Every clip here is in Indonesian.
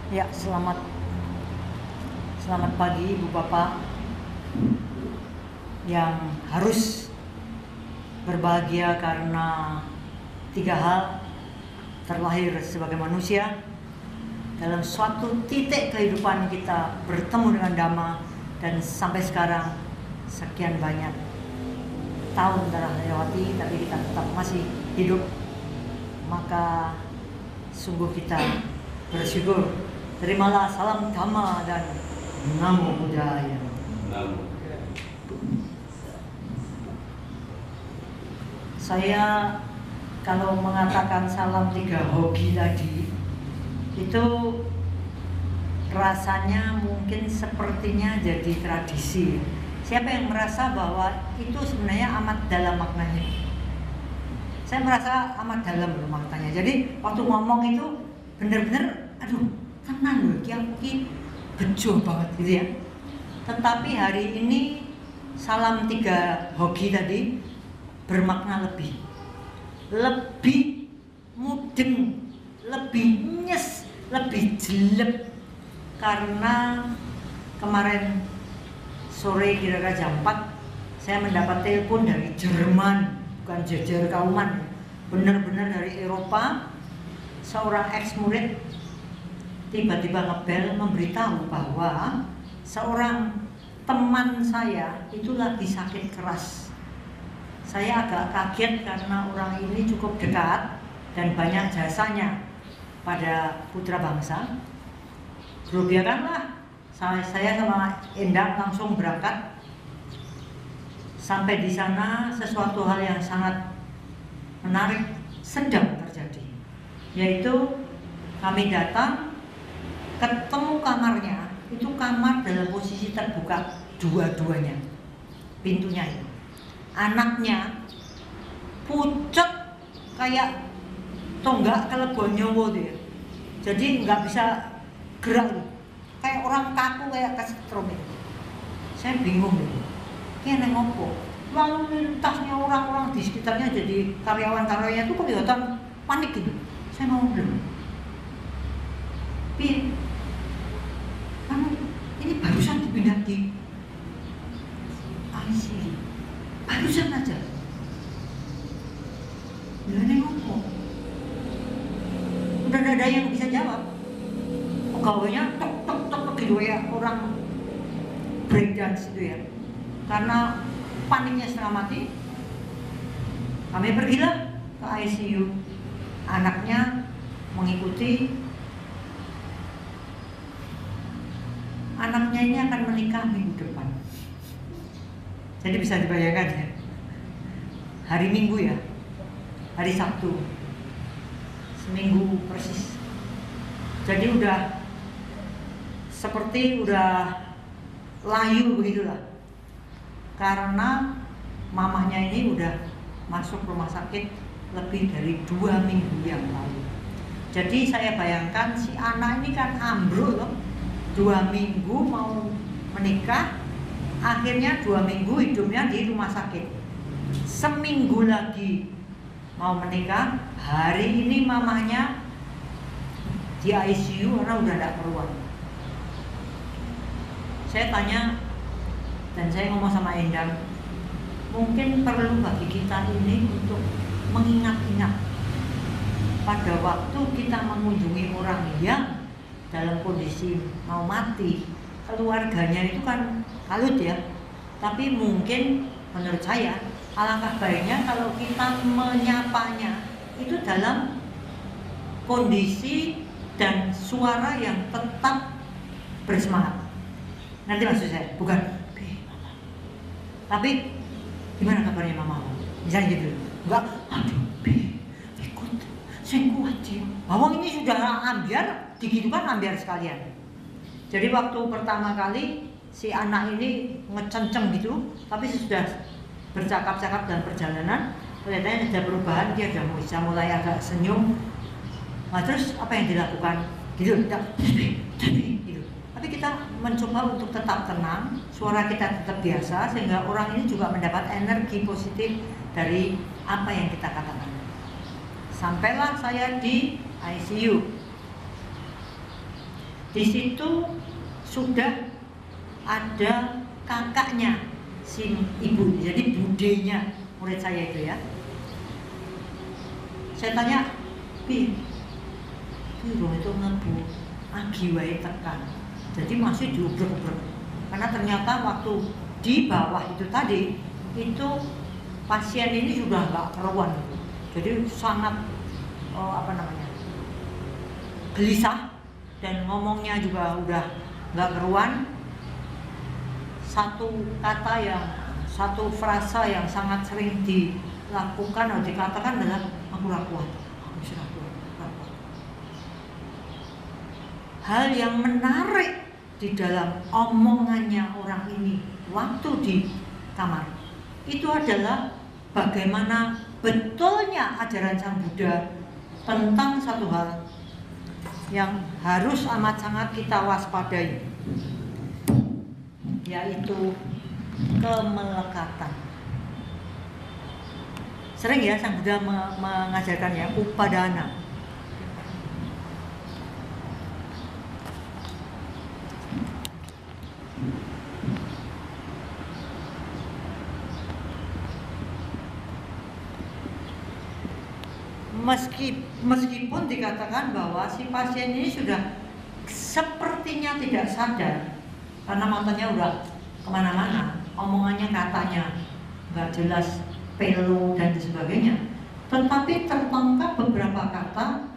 Ya, selamat pagi Ibu Bapak yang harus berbahagia karena 3 hal: terlahir sebagai manusia, dalam suatu titik kehidupan kita bertemu dengan Dhamma, dan sampai sekarang sekian banyak tahun telah lewati tapi kita tetap masih hidup. Maka sungguh kita bersyukur. Terimalah salam Dhamma dan Namo Buddhaya. Saya kalau mengatakan salam 3 hoki tadi, itu rasanya mungkin sepertinya jadi tradisi. Siapa yang merasa bahwa itu sebenarnya amat dalam maknanya? Saya merasa amat dalam maknanya. Jadi waktu ngomong itu benar-benar, aduh, tenang loh, ki bejo banget gitu ya. Tetapi hari ini salam 3 hoki tadi bermakna lebih mudeng, lebih nyes, lebih jelek. Karena kemarin sore kira-kira jam 4 saya mendapat telepon dari Jerman, bukan jejer kauman, benar-benar dari Eropa. Seorang ex-murid tiba-tiba ngebel memberitahu bahwa seorang teman saya itu lagi sakit keras. Saya agak kaget karena orang ini cukup dekat dan banyak jasanya pada putra bangsa. Grogiakanlah, saya sama Endang langsung berangkat. Sampai di sana sesuatu hal yang sangat menarik sedang terjadi, yaitu kami datang, ketemu kamarnya, itu kamar dalam posisi terbuka dua-duanya pintunya itu. Anaknya pucet kayak tonggak kelebon nyowo dia. Jadi nggak bisa gerak, kayak orang kaku, kayak kesetrum itu. Saya bingung gitu. Kayak ngopo. Lalu lintasnya orang-orang di sekitarnya, jadi karyawan-karyawanya itu kelihatan panik gitu. Saya mau bilang, Pi, kamu ini barusan dipindah di ICU, barusan aja. Bilangnya ngopo. Udah ada yang bisa jawab. Pegawainya tok gitu ya, orang breakdance itu ya. Karena paniknya setengah mati, kami pergilah ke ICU. Anaknya mengikuti. Anaknya ini akan menikah minggu depan. Jadi bisa dibayangkan ya, hari Minggu ya, hari Sabtu, seminggu persis. Jadi udah seperti udah layu begitulah. Karena mamahnya ini udah masuk rumah sakit lebih dari 2 minggu yang lalu. Jadi saya bayangkan si anak ini kan ambruk loh, 2 minggu mau menikah, akhirnya 2 minggu hidupnya di rumah sakit. Seminggu lagi mau menikah, hari ini mamahnya di ICU karena udah tidak keluar. Saya tanya, dan saya ngomong sama Endang, mungkin perlu bagi kita ini untuk mengingat-ingat pada waktu kita mengunjungi orang yang dalam kondisi mau mati, keluarganya itu kan kalut ya. Tapi mungkin menurut saya alangkah baiknya kalau kita menyapanya itu dalam kondisi dan suara yang tetap bersemangat. Nanti maksud saya bukan, tapi gimana kabarnya mama? Misalnya gitu. Enggak, aduh, ikut, saya kuat ya. Bawang ini sudah ambiar, digitu kan ambiar sekalian. Jadi waktu pertama kali si anak ini ngecenceng gitu, tapi sudah bercakap-cakap dalam perjalanan, kelihatannya ada perubahan, dia sudah bisa mulai agak senyum. Nah, terus apa yang dilakukan? Gitu, gitu. Tapi kita mencoba untuk tetap tenang, suara kita tetap biasa, sehingga orang ini juga mendapat energi positif dari apa yang kita katakan. Sampailah saya di ICU. Di situ sudah ada kakaknya si ibu, jadi budenya murid saya itu ya. Saya tanya, Pi, piro itu ngebu agi wae tekan. Jadi masih diubrek-ubrek. Karena ternyata waktu di bawah itu tadi, itu pasien ini sudah nggak keruan. Jadi sangat gelisah dan ngomongnya juga udah nggak keruan. Satu frasa yang sangat sering dilakukan atau dikatakan adalah aku kuat. Hal yang menarik di dalam omongannya orang ini waktu di kamar itu adalah bagaimana betulnya ajaran Sang Buddha tentang satu hal yang harus amat sangat kita waspadai, yaitu kemelekatan. Sering ya Sang Buddha mengajarkan ya upadana. Meskipun dikatakan bahwa si pasien ini sudah sepertinya tidak sadar karena matanya udah kemana-mana, omongannya katanya nggak jelas, pelo dan sebagainya, tetapi tertangkap beberapa kata.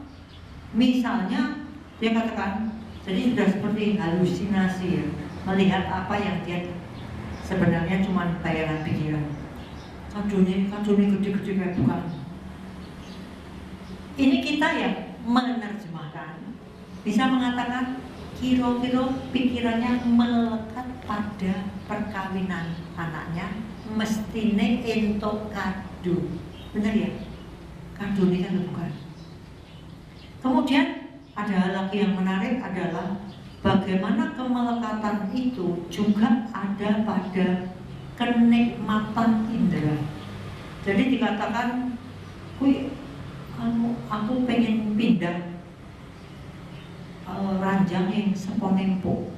Misalnya dia katakan, jadi sudah seperti halusinasi ya, melihat apa yang dia sebenarnya cuma bayangan pikiran. Kadone gede-gede kayak bukan. Ini kita yang menerjemahkan bisa mengatakan kira-kira pikirannya melekat pada perkawinan anaknya, mestine entuk kado. Benar ya? Kado ini kan bukan. Kemudian ada hal lagi yang menarik adalah bagaimana kemelekatan itu juga ada pada kenikmatan indera. Jadi dikatakan, aku pengen pindah ranjang yang seponempo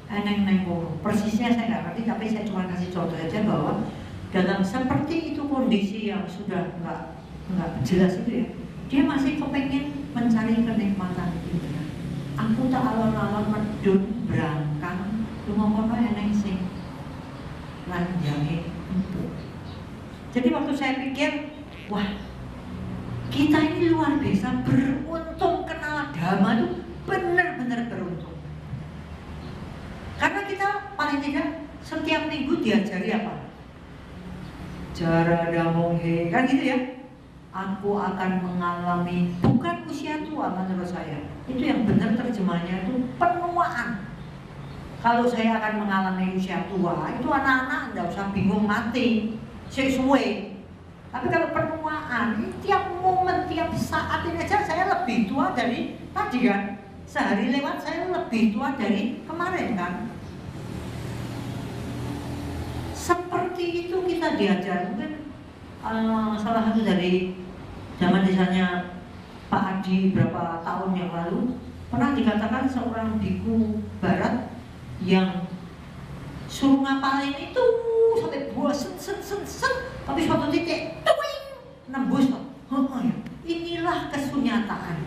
eneng persisnya saya nggak ngerti, tapi saya cuma kasih contoh saja bahwa dalam seperti itu kondisi yang sudah nggak jelas itu ya, dia masih kepengen mencari kenikmatan itu ya. Aku tak alon-alon medun berangkang rumah eneng sing ranjangnya empuk. Jadi waktu saya pikir, wah, kita ini luar biasa beruntung kenal Dhamma itu benar-benar beruntung. Karena kita paling tidak setiap minggu diajari apa? Jara damonghe, kan gitu ya. Aku akan mengalami, bukan usia tua menurut saya. Itu yang benar terjemahnya itu penuaan. Kalau saya akan mengalami usia tua, itu anak-anak enggak usah bingung mati, sesuai. Tapi kalau penuaan, tiap momen, tiap saat ini aja saya lebih tua dari tadi kan. Sehari lewat saya lebih tua dari kemarin kan. Seperti itu kita diajar. Mungkin salah satu dari zaman desanya Pak Adi berapa tahun yang lalu pernah dikatakan seorang biku barat yang suruh ngapalin itu sampai bosen, tapi suatu titik nembus. Inilah kesunyataan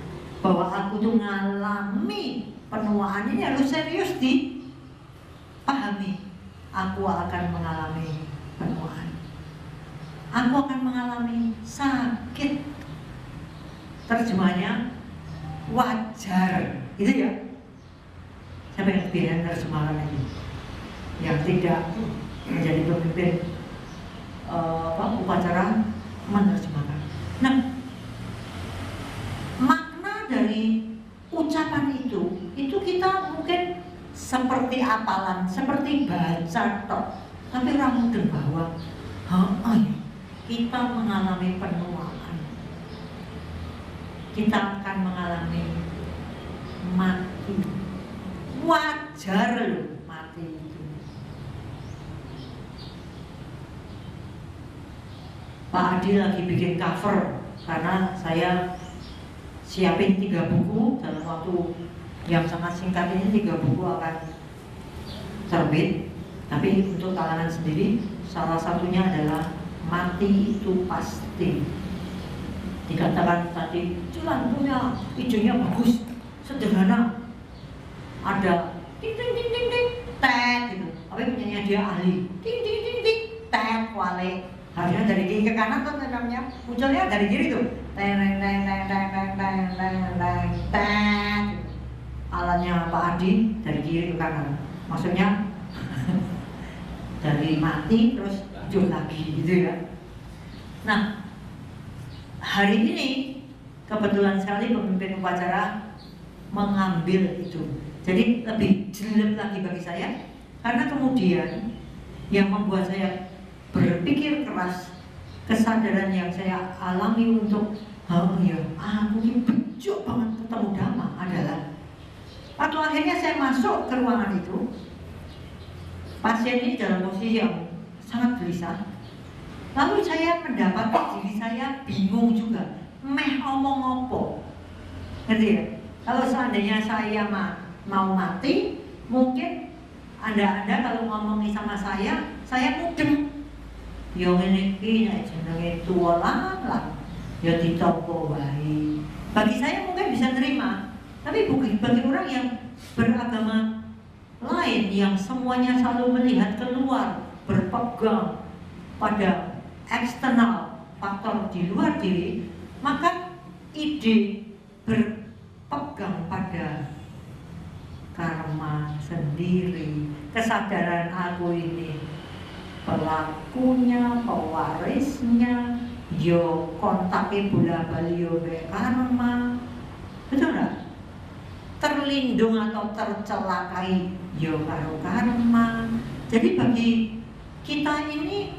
bahwa aku tuh ngalami penuaan ini harus serius dipahami. Aku akan mengalami penuaan, aku akan mengalami sakit. Terjemahnya wajar, gitu ya. Siapa yang bilang terjemahan ini? Yang tidak menjadi pemimpin upacara menerjemahkan. Nah, makna dari ucapan itu kita mungkin seperti apalan, seperti baca tok, tapi orang mudeng bahwa kita mengalami penuaan, kita akan mengalami mati. Wajar loh mati itu. Pak Adi lagi bikin cover karena saya siapin 3 buku dalam waktu Yang sangat singkat ini 3 buku akan terbit. Tapi untuk kalangan sendiri, salah satunya adalah Mati Itu Pasti. Dikatakan tadi, Jalan punya idenya bagus, sederhana, ada ting ting ting ting ting tet gitu. Tapi punyanya dia ahli, ting ting ting ting tet wale. Harusnya dari kiri ke kanan tuh namanya, munculnya dari kiri tuh teng teng teng teng teng teng teng teng teng tet. Alatnya Pak Adi dari kiri ke kanan, maksudnya dari mati terus hidup lagi gitu ya. Nah, hari ini kebetulan sekali pemimpin upacara mengambil itu. Jadi lebih jelek lagi bagi saya, karena kemudian yang membuat saya berpikir keras, kesadaran yang saya alami untuk oh ya, aku ini bejo banget ketemu Dhamma adalah waktu akhirnya saya masuk ke ruangan itu, pasien ini dalam posisi yang sangat gelisah. Lalu saya mendapati diri saya bingung juga, meh ngomong apa, ngerti ya? Kalau seandainya saya mau mati, mungkin anda kalau ngomong sama saya mudeng. Yang ini nek jenenge tuwa lah, ya ditampa wae. Bagi saya mungkin bisa terima, tapi bagi orang yang beragama lain yang semuanya selalu melihat keluar, berpegang pada eksternal faktor di luar diri, maka ide berpegang pada karma sendiri, kesadaran aku ini pelakunya, pewarisnya, yo kontaknya bola bali yo karma, betul nggak? Terlindung atau tercelakai yo karo karma. Jadi bagi kita ini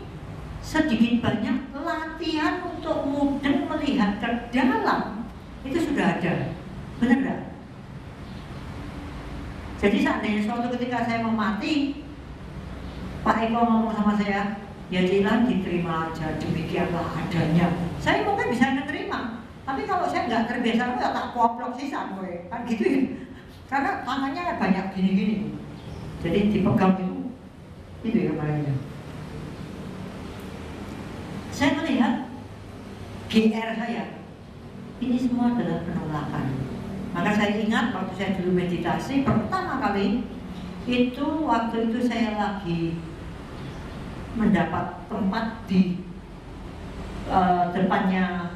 sedikit banyak latihan untuk mudeng melihat ke dalam itu sudah ada, benar nggak? Jadi seandainya suatu ketika saya mau mati, Pak Eko ngomong sama saya, ya Cilan diterima aja, demikianlah adanya. Saya mungkin bisa menerima, tapi kalau saya nggak terbiasa, ya tak koplok sisa gue, kan gitu ya. Karena tangannya banyak gini-gini, jadi dipegang itu ya kemarinnya. Saya melihat GR saya, ini semua adalah penolakan. Maka saya ingat waktu saya dulu meditasi pertama kali itu, waktu itu saya lagi mendapat tempat di depannya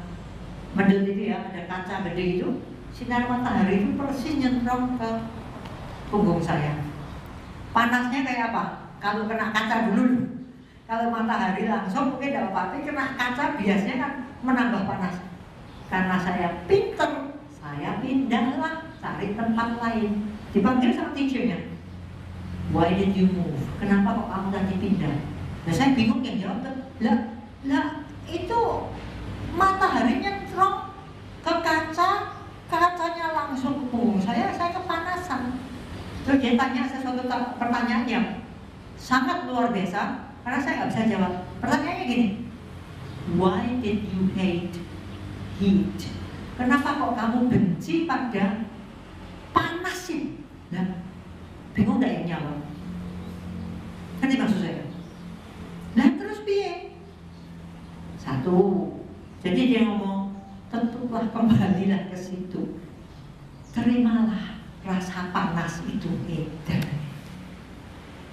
medel itu ya, ada kaca gede itu, sinar matahari itu persis nyentrong ke punggung saya. Panasnya kayak apa? Kalau kena kaca dulu, kalau matahari langsung mungkin tidak apa-apa, tapi kena kaca biasanya kan menambah panas. Karena saya pinter, saya pindahlah cari tempat lain. Dipanggil sama teachernya, why did you move? Kenapa kok kamu tadi pindah? Nah saya bingung, yang jawab tuh, lah itu matahari nyentrom ke kaca, kacanya langsung ke punggung saya kepanasan. Terus dia tanya sesuatu pertanyaan yang sangat luar biasa, karena saya nggak bisa jawab. Pertanyaannya gini, why did you hate heat? Kenapa kok kamu benci pada panasin? Nah, bingung nggak yang jawab? Ngerti maksud saya? Nah terus piye? Satu, jadi dia ngomong, tentulah kembalilah ke situ, terimalah rasa panas itu edan.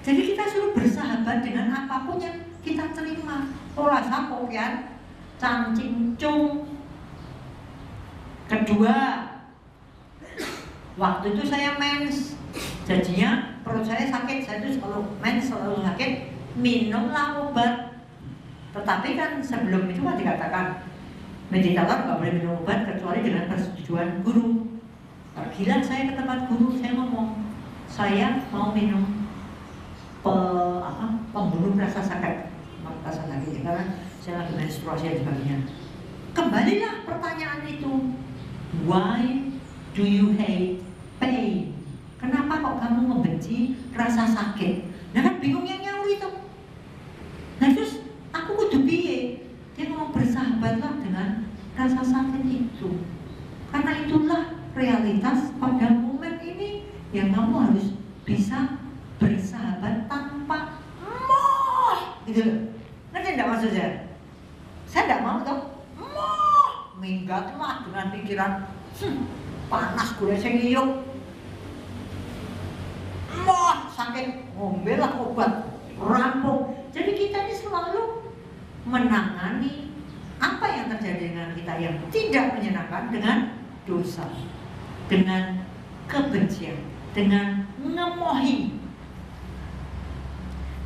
Jadi kita suruh bersahabat dengan apapun yang kita terima. Ora sapokan, cancincung. Kedua, waktu itu saya mens, jadinya perut saya sakit. Saya itu kalau mens selalu sakit, minumlah obat. Tetapi kan sebelum itu kan dikatakan meditator nggak boleh minum obat kecuali dengan persetujuan guru. Pergilah saya ke tempat guru, saya ngomong, saya mau minum pembunuh rasa sakit, karena saya lagi menstruasi dan sebagainya. Kembalilah pertanyaan itu, why do you hate pain? Kenapa kok kamu membenci rasa sakit? Nah kan bingung yang nyawa itu. Nah terus aku kudu piye? Dia ngomong, bersahabatlah dengan rasa sakit itu, karena itulah realitas pada momen ini. Ya kamu harus bisa bersahabat tanpa moh, gitu loh. Ngerti enggak maksud saya? Saya enggak mau toh moh, minggatlah dengan pikiran panas gue sing ngiyup. Moh, sakit ngombelah obat rampung. Jadi kita ini selalu menangani apa yang terjadi dengan kita yang tidak menyenangkan dengan dosa, dengan kebencian, dengan ngemohi.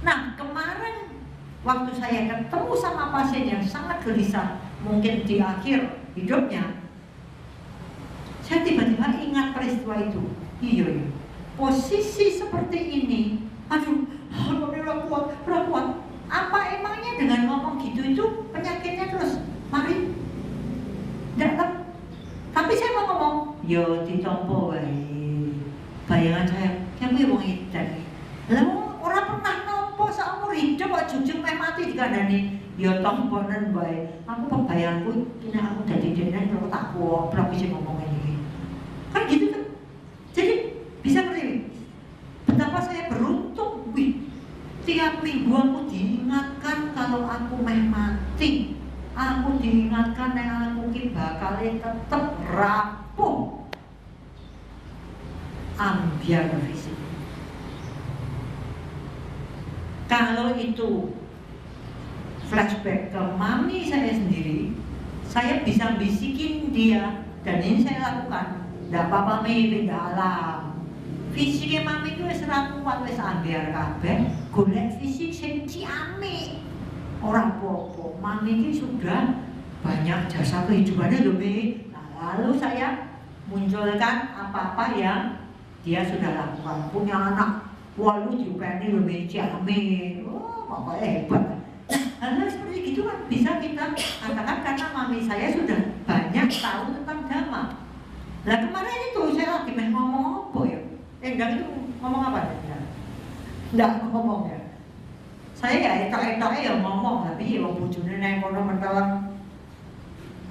Nah, kemarin waktu saya ketemu sama pasien yang sangat gelisah, mungkin di akhir hidupnya, saya tiba-tiba ingat peristiwa itu. Iya, posisi seperti ini, aduh, kuat. Apa emangnya dengan ngomong gitu itu penyakitnya terus mari? Tidak. Tapi saya mau ngomong, yo ditompo wae. Bayangan saya, kayak wong edan. Lah orang pernah nompo seumur hidup kok jujur meh mati dikandani. Yo tomponen wae. Aku pebayanganku kene aku dadi dene kok tak goblok bisa ngomong ini. Kan gitu kan. Jadi bisa ngerti betapa saya beruntung. Tiap minggu aku diingatkan kalau aku meh mati. Aku diingatkan yang aku ki bakal tetep rapuh. Ambiar fisik. Kalau itu flashback ke mami saya sendiri, saya bisa bisikin dia, dan ini saya lakukan. Tidak apa-apa mi pindah alam. Fisiknya mami itu wis ra kuat, wis ambiar kabeh, golek fisik sing ciamik. Orang popo, mami ini sudah banyak jasa kehidupannya loh Mi. Nah, lalu saya munculkan apa-apa yang dia sudah lakukan. Punya anak, walu diupeni loh Mi, ciamik. Oh, pokoknya hebat. Hal-hal seperti gitu kan bisa kita katakan karena mami saya sudah banyak tahu tentang dhamma. Nah kemarin itu saya lagi ngomong apa ya? Enggak itu ngomong apa ya? Enggak ngomong ya. Saya ya etok-etoknya ya ngomong, tapi ya bojone nang kono mentelan.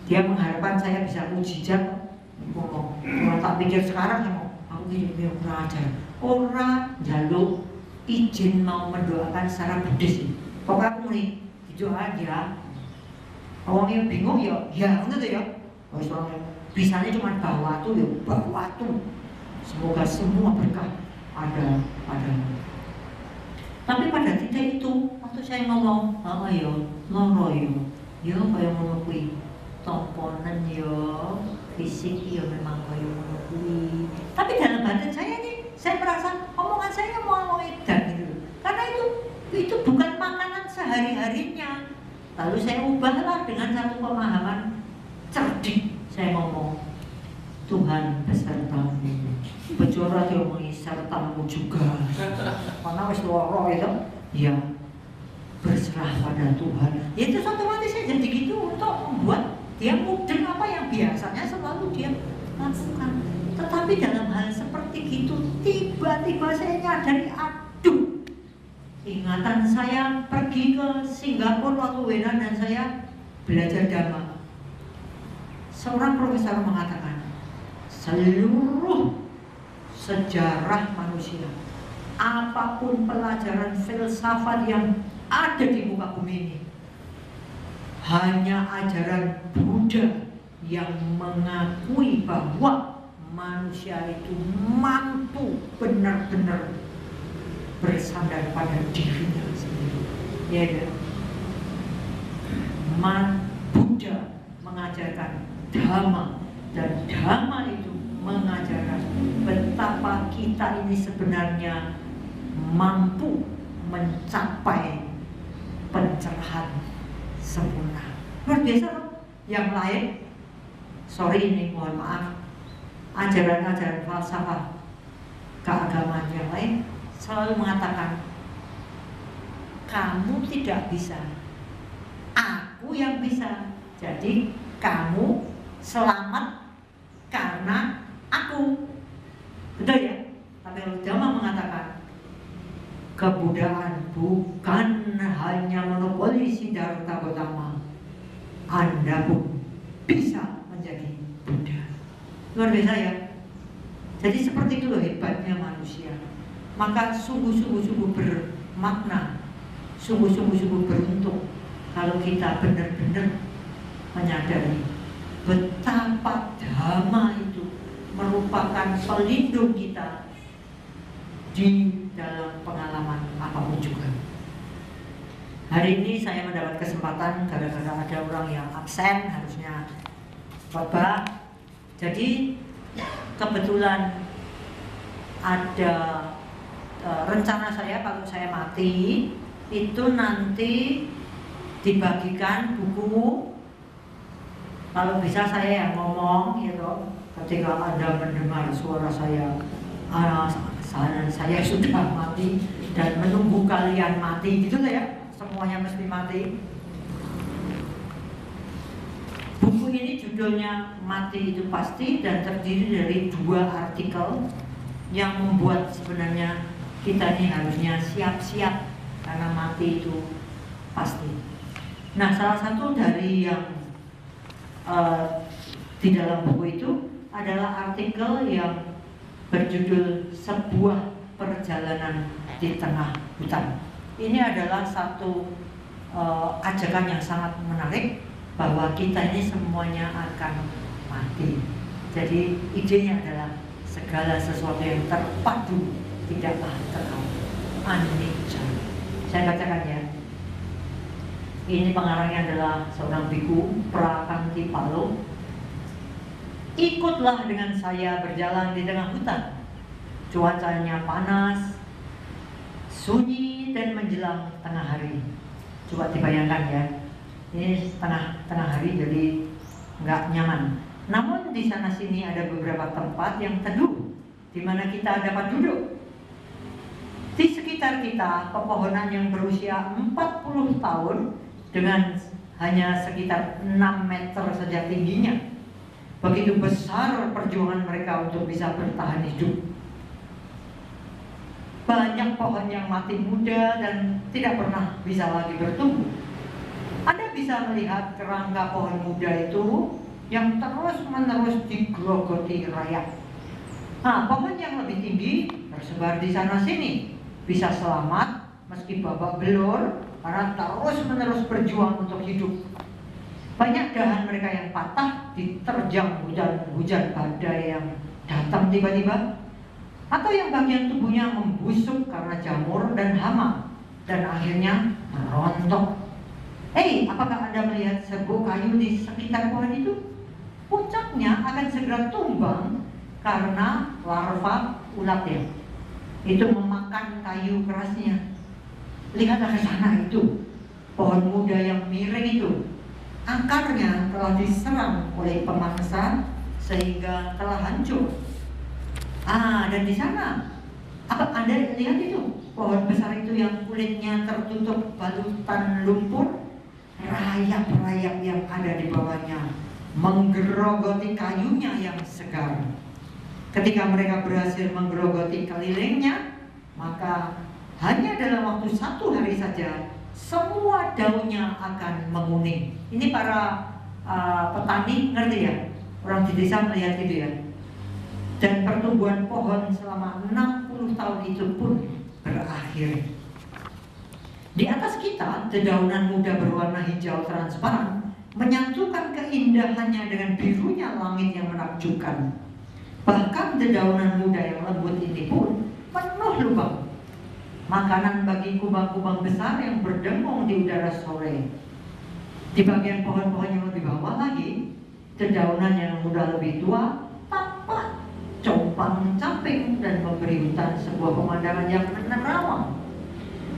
Dia mengharapkan saya bisa mujizat ngomong. Kalau tak pikir sekarang ya aku gini ora ajar. Ora njaluk izin mau mendoakan secara Buddhis. Pokoknya aku muni gitu aja. Orangnya bingung ya ngono tuh ya. Wis bisanya cuma bawa tuh ya, bawa tuh. Semoga semua berkah ada. Tapi pada titik itu, waktu saya ngomong, yo, loro yo kaya ngono kuwi. Tomponen yo, fisik yo memang kaya ngono kuwi. Tapi dalam batin saya nih, saya merasa omongan saya mau edan gitu. Karena itu bukan makanan sehari-harinya. Lalu saya ubahlah dengan satu pemahaman cerdik. Saya ngomong, Tuhan besertamu. Bejora diomongi sertamu juga. Karena wis loro itu, ya berserah pada Tuhan. Ya itu otomatis saya jadi gitu untuk membuat dia mudeng apa yang biasanya selalu dia lakukan. Tetapi dalam hal seperti gitu, tiba-tiba saya nyadari, aduh, ingatan saya pergi ke Singapura waktu Wenan dan saya belajar dhamma. Seorang profesor mengatakan, seluruh sejarah manusia, apapun pelajaran filsafat yang ada di muka bumi ini, hanya ajaran Buddha yang mengakui bahwa manusia itu mampu benar-benar bersandar pada dirinya sendiri. Ya, Buddha mengajarkan Dhamma, dan Dhamma itu mengajarkan betapa kita ini sebenarnya mampu mencapai pencerahan sempurna. Luar biasa loh. Yang lain, sorry ini mohon maaf, ajaran-ajaran falsafah keagamaan yang lain selalu mengatakan kamu tidak bisa, aku yang bisa. Jadi kamu selamat karena aku. Betul ya? Tapi kalau Dhamma mengatakan kebudayaan bukan hanya monopoli Siddhartha Gautama, Anda pun bisa menjadi Buddha. Luar biasa ya. Jadi seperti itu loh hebatnya manusia. Maka sungguh-sungguh bermakna, sungguh-sungguh beruntung kalau kita benar-benar menyadari betapa dhamma itu merupakan pelindung kita di dalam pengalaman apapun juga. Hari ini saya mendapat kesempatan gara-gara ada orang yang absen, harusnya khotbah. Jadi kebetulan ada rencana saya kalau saya mati itu nanti dibagikan buku. Kalau bisa saya yang ngomong gitu, ketika Anda mendengar suara saya sudah mati dan menunggu kalian mati gitu lah ya, semuanya mesti mati. Buku ini judulnya Mati Itu Pasti dan terdiri dari 2 artikel yang membuat sebenarnya kita ini harusnya siap-siap karena mati itu pasti. Nah, salah satu dari yang di dalam buku itu adalah artikel yang berjudul Sebuah Perjalanan di Tengah Hutan. Ini adalah satu ajakan yang sangat menarik bahwa kita ini semuanya akan mati. Jadi idenya adalah segala sesuatu yang terpadu tidaklah kekal. Anicca. Saya bacakan ya. Ini pengarangnya adalah seorang biku Prakantipalo. Ikutlah dengan saya berjalan di tengah hutan. Cuacanya panas, sunyi dan menjelang tengah hari. Coba dibayangkan ya. Ini tengah hari jadi nggak nyaman. Namun di sana sini ada beberapa tempat yang teduh di mana kita dapat duduk. Di sekitar kita pepohonan yang berusia 40 tahun dengan hanya sekitar 6 meter saja tingginya. Begitu besar perjuangan mereka untuk bisa bertahan hidup. Banyak pohon yang mati muda dan tidak pernah bisa lagi bertumbuh. Anda bisa melihat kerangka pohon muda itu yang terus-menerus digerogoti rayap. Nah, pohon yang lebih tinggi tersebar di sana sini, bisa selamat meski babak belur karena terus-menerus berjuang untuk hidup. Banyak dahan mereka yang patah diterjang hujan badai yang datang tiba-tiba, atau yang bagian tubuhnya membusuk karena jamur dan hama dan akhirnya merontok. Apakah Anda melihat serbuk kayu di sekitar pohon itu? Puncaknya akan segera tumbang karena larva ulatnya itu memakan kayu kerasnya. Lihatlah ke sana itu, pohon muda yang miring itu, akarnya telah diserang oleh pemangsa sehingga telah hancur. Dan di sana, apa Anda lihat itu, pohon besar itu yang kulitnya tertutup balutan lumpur, rayap-rayap yang ada di bawahnya menggerogoti kayunya yang segar. Ketika mereka berhasil menggerogoti kelilingnya, maka hanya dalam waktu 1 hari saja semua daunnya akan menguning. Ini para petani ngerti ya, orang di desa melihat itu ya. Dan pertumbuhan pohon selama 60 tahun itu pun berakhir. Di atas kita, dedaunan muda berwarna hijau transparan menyatukan keindahannya dengan birunya langit yang menakjubkan. Bahkan dedaunan muda yang lembut ini pun penuh lubang, makanan bagi kubang-kubang besar yang berdengung di udara sore. Di bagian pohon-pohon yang lebih bawah lagi, dedaunan yang muda lebih tua tampak compang-camping dan memberi hutan sebuah pemandangan yang menerawang.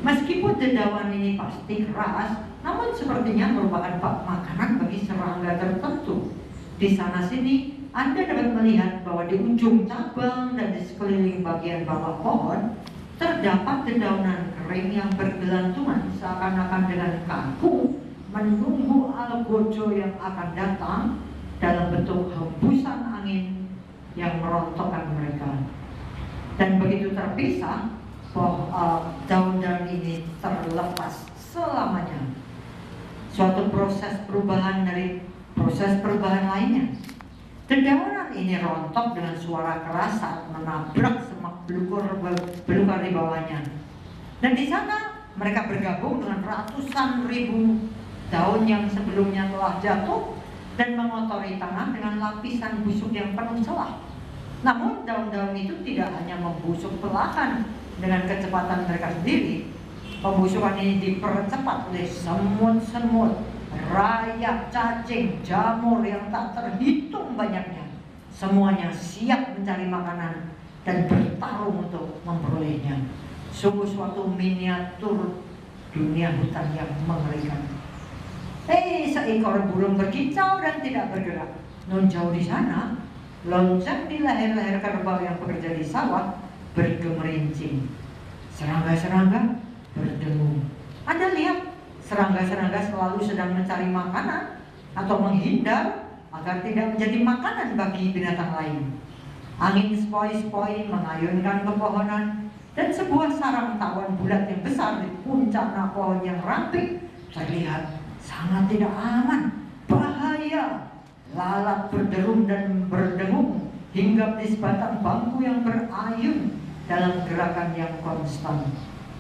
Meskipun dedaunan ini pasti keras, namun sepertinya merupakan makanan bagi serangga tertentu. Di sana sini Anda dapat melihat bahwa di ujung cabang dan di sekeliling bagian bawah pohon terdapat dedaunan kering yang bergelantungan seakan-akan dengan kaku menunggu algojo yang akan datang dalam bentuk hembusan angin yang merontokkan mereka. Dan begitu terpisah, daun-daun ini terlepas selamanya. Suatu proses perubahan dari proses perubahan lainnya. Dedaunan ini rontok dengan suara keras saat menabrak semak belukar di bawahnya. Dan di sana mereka bergabung dengan ratusan ribu daun yang sebelumnya telah jatuh dan mengotori tanah dengan lapisan busuk yang penuh celah. Namun daun-daun itu tidak hanya membusuk perlahan dengan kecepatan mereka sendiri. Pembusukan ini dipercepat oleh semut-semut, rayap, cacing, jamur yang tak terhitung banyaknya. Semuanya siap mencari makanan dan bertarung untuk memperolehnya. Sungguh suatu miniatur dunia hutan yang mengerikan. Seekor burung berkicau dan tidak bergerak. Non jauh di sana, lonceng di leher-leher kerbau yang bekerja di sawah bergemerincing. Serangga-serangga berdengung. Anda lihat, serangga-serangga selalu sedang mencari makanan atau menghindar agar tidak menjadi makanan bagi binatang lain. Angin sepoi-sepoi mengayunkan pepohonan dan sebuah sarang tawon bulat yang besar di puncak pohon yang ramping terlihat sangat tidak aman, bahaya. Lalat berderum dan berdengung hinggap di sebatang bambu yang berayun dalam gerakan yang konstan.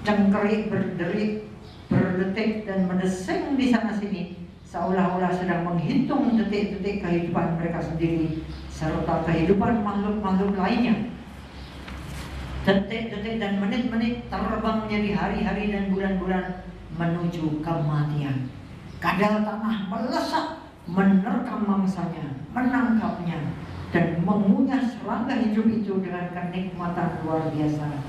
Cengkerik berderik, berdetik dan mendesing di sana sini, seolah-olah sedang menghitung detik-detik kehidupan mereka sendiri serta kehidupan makhluk-makhluk lainnya. Detik-detik dan menit-menit terbang menjadi hari-hari dan bulan-bulan menuju kematian. Kadal tanah melesat, menerkam mangsanya, menangkapnya, dan mengunyah serangga hidup itu dengan kenikmatan luar biasa.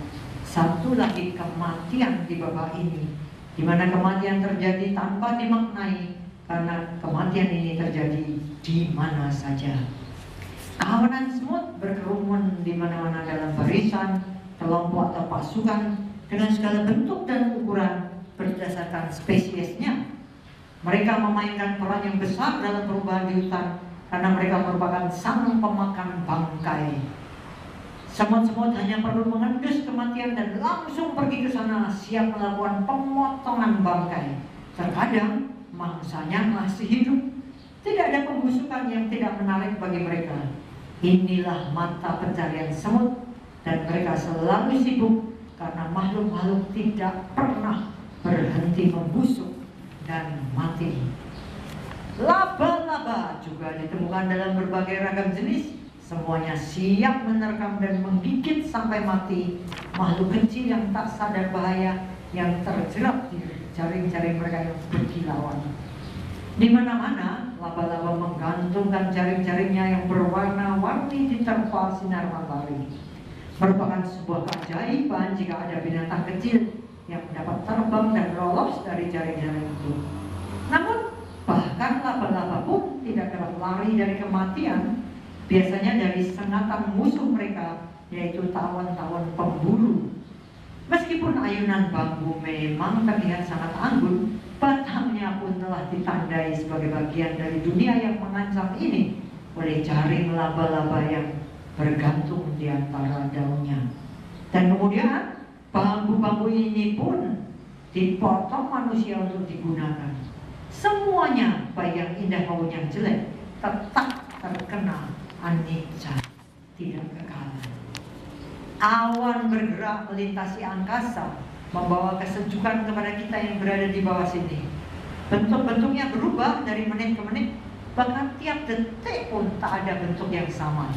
Satu lagi kematian di babak ini, di mana kematian terjadi tanpa dimaknai, karena kematian ini terjadi di mana saja. Kawanan semut berkerumun di mana-mana dalam barisan, kelompok atau pasukan dengan segala bentuk dan ukuran berdasarkan spesiesnya. Mereka memainkan peran yang besar dalam perubahan di hutan karena mereka merupakan sang pemakan bangkai. Semut-semut hanya perlu mengendus kematian dan langsung pergi ke sana siap melakukan pemotongan bangkai. Terkadang mangsanya masih hidup. Tidak ada pembusukan yang tidak menarik bagi mereka. Inilah mata pencarian semut, dan mereka selalu sibuk karena makhluk-makhluk tidak pernah berhenti membusuk dan mati. Laba-laba juga ditemukan dalam berbagai ragam jenis. Semuanya siap menerkam dan menggigit sampai mati makhluk kecil yang tak sadar bahaya yang terjerat di jaring-jaring mereka yang berkilauan. Di mana-mana laba-laba menggantungkan jaring-jaringnya yang berwarna-warni diterpa sinar matahari. Merupakan sebuah keajaiban jika ada binatang kecil yang dapat terbang dan lolos dari jaring-jaring itu. Namun bahkan laba-laba pun tidak dapat lari dari kematian. Biasanya dari sengatan musuh mereka, yaitu tawon-tawon pemburu. Meskipun ayunan bambu memang terlihat sangat anggun, batangnya pun telah ditandai sebagai bagian dari dunia yang mengancam ini oleh jaring laba-laba yang bergantung di antara daunnya. Dan kemudian bambu-bambu ini pun dipotong manusia untuk digunakan. Semuanya, baik yang indah maupun yang jelek, tetap terkena anicca, tidak kekal. Awan bergerak melintasi angkasa, membawa kesejukan kepada kita yang berada di bawah sini. Bentuk-bentuknya berubah dari menit ke menit, bahkan tiap detik pun tak ada bentuk yang sama.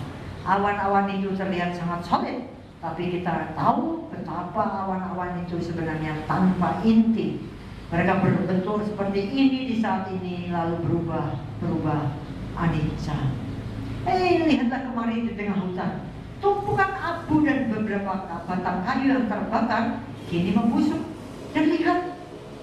Awan-awan itu terlihat sangat solid, tapi kita tahu betapa awan-awan itu sebenarnya tanpa inti. Mereka berbentuk seperti ini di saat ini, lalu berubah anicca. Lihatlah kemarin di tengah hutan, tumpukan abu dan beberapa batang kayu yang terbakar kini membusuk. Dan lihat,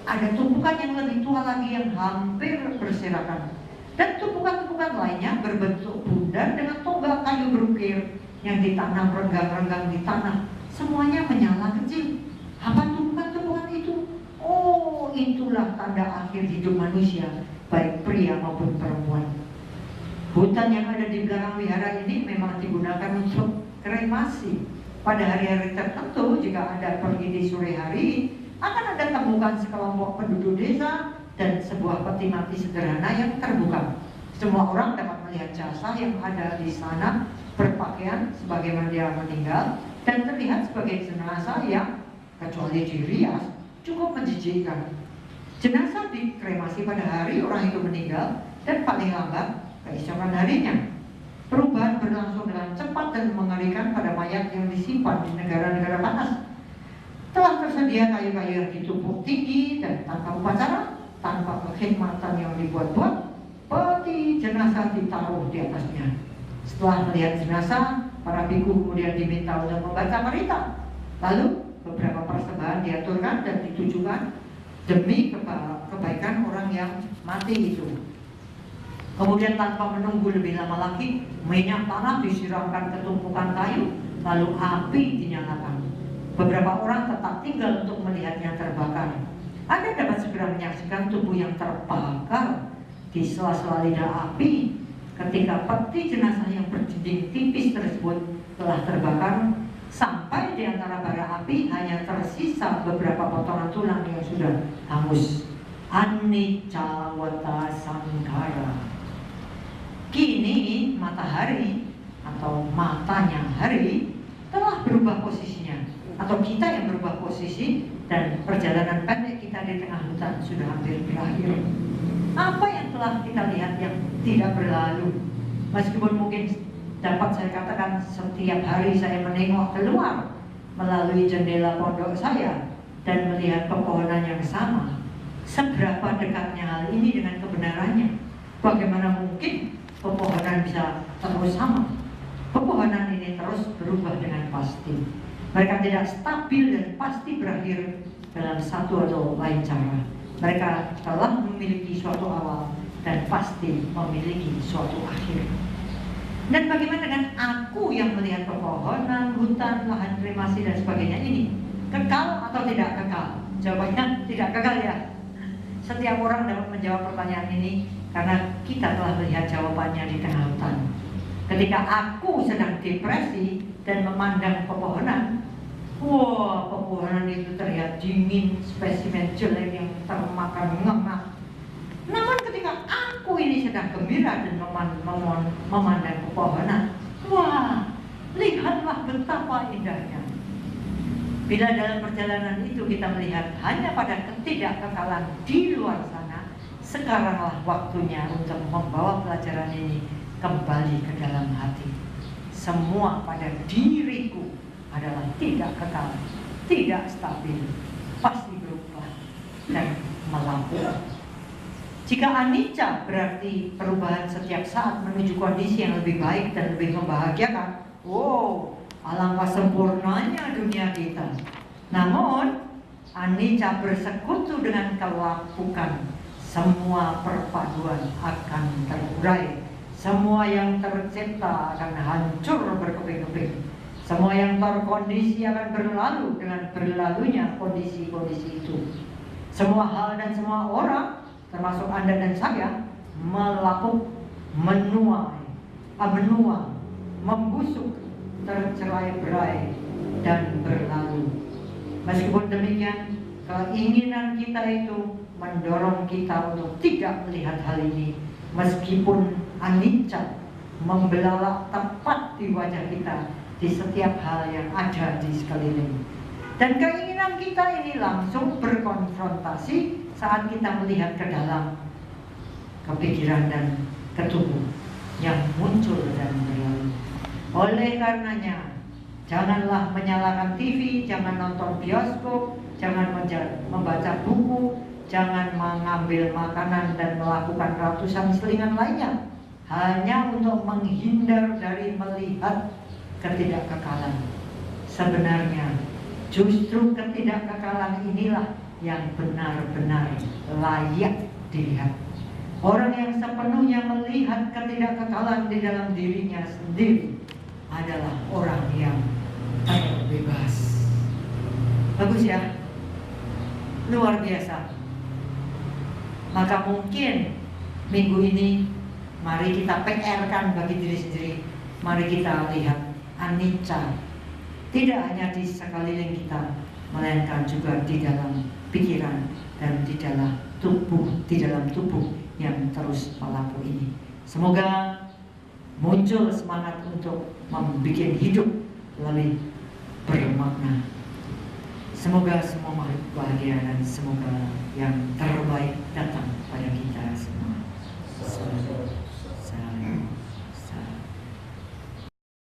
ada tumpukan yang lebih tua lagi yang hampir berserakan. Dan tumpukan-tumpukan lainnya berbentuk bundar dengan tonggak kayu berukir yang ditanam renggang-renggang di tanah. Semuanya menyala kecil. Apa tumpukan-tumpukan itu? Oh, itulah tanda akhir hidup manusia, baik pria maupun perempuan. Hutan yang ada di belakang wihara ini memang digunakan untuk kremasi. Pada hari-hari tertentu, jika Anda pergi di sore hari, akan Anda temukan sekelompok penduduk desa dan sebuah peti mati sederhana yang terbuka. Semua orang dapat melihat jasad yang ada di sana berpakaian sebagaimana dia meninggal dan terlihat sebagai jenazah yang kecuali dirias cukup menjijikkan. Jenazah dikremasi pada hari orang itu meninggal dan paling lambat keesokan harinya. Perubahan berlangsung dengan cepat dan mengerikan pada mayat yang disimpan di negara-negara panas. Telah tersedia kayu-kayu yang ditumpuk tinggi dan tanpa upacara, tanpa kekhidmatan yang dibuat-buat, peti jenazah ditaruh di atasnya. Setelah melihat jenazah, para biku kemudian diminta untuk membaca berita. Lalu beberapa persembahan diaturkan dan ditujukan demi kebaikan orang yang mati itu. Kemudian tanpa menunggu lebih lama lagi, minyak tanah disiramkan ke tumpukan kayu, lalu api dinyalakan. Beberapa orang tetap tinggal untuk melihatnya terbakar. Anda dapat segera menyaksikan tubuh yang terbakar di sela-sela lidah api ketika peti jenazah yang berdinding tipis tersebut telah terbakar sampai di antara bara api hanya tersisa beberapa potongan tulang yang sudah hangus. Anicca wata sankhara. Kini matahari atau matanya hari telah berubah posisinya, atau kita yang berubah posisi, dan perjalanan pendek kita di tengah hutan sudah hampir berakhir. Apa yang telah kita lihat yang tidak berlalu? Meskipun mungkin dapat saya katakan setiap hari saya menengok keluar melalui jendela pondok saya dan melihat pepohonan yang sama, seberapa dekatnya hal ini dengan kebenarannya? Bagaimana mungkin pepohonan bisa terus sama? Pepohonan ini terus berubah dengan pasti. Mereka tidak stabil dan pasti berakhir dalam satu atau lain cara. Mereka telah memiliki suatu awal dan pasti memiliki suatu akhir. Dan bagaimana dengan aku yang melihat pepohonan, hutan, lahan kremasi dan sebagainya ini? Kekal atau tidak kekal? Jawabannya tidak kekal ya. Setiap orang dapat menjawab pertanyaan ini karena kita telah melihat jawabannya di tengah hutan. Ketika aku sedang depresi dan memandang pepohonan, wah, pepohonan itu terlihat dingin, spesimen jelek yang termakan ngengak. Namun ketika aku ini sedang gembira dan memandang pepohonan, wah, lihatlah betapa indahnya. Bila dalam perjalanan itu kita melihat hanya pada ketidakkekalan di luar sana, sekaranglah waktunya untuk membawa pelajaran ini kembali ke dalam hati. Semua pada diriku adalah tidak kekal, tidak stabil, pasti berubah dan melampau. Jika anicca berarti perubahan setiap saat menuju kondisi yang lebih baik dan lebih membahagiakan, wow, alangkah sempurnanya dunia kita. Namun anicca bersekutu dengan kelapukan, semua perpaduan akan terurai. Semua yang tercipta akan hancur berkeping-keping. Semua yang terkondisi akan berlalu dengan berlalunya kondisi-kondisi itu. Semua hal dan semua orang, termasuk Anda dan saya, melapuk, menua, membusuk, tercerai-berai, dan berlalu. Meskipun demikian, keinginan kita itu mendorong kita untuk tidak melihat hal ini. Meskipun anicca membelalak tepat di wajah kita di setiap hal yang ada di sekeliling. Dan keinginan kita ini langsung berkonfrontasi saat kita melihat ke dalam kepikiran dan ke tubuh yang muncul dan berlalu. Oleh karenanya, janganlah menyalakan TV, jangan nonton bioskop, jangan membaca buku, jangan mengambil makanan dan melakukan ratusan selingan lainnya hanya untuk menghindar dari melihat ketidakkekalan. Sebenarnya justru ketidakkekalan inilah yang benar-benar layak dilihat. Orang yang sepenuhnya melihat ketidakkekalan di dalam dirinya sendiri adalah orang yang terbebas. Bagus ya? Luar biasa. Maka mungkin minggu ini mari kita PR-kan bagi diri sendiri. Mari kita lihat anicca tidak hanya di sekeliling kita, melainkan juga di dalam pikiran dan di dalam tubuh yang terus melampau ini. Semoga muncul semangat untuk membuat hidup lebih bermakna. Semoga semua makhluk bahagia dan semoga yang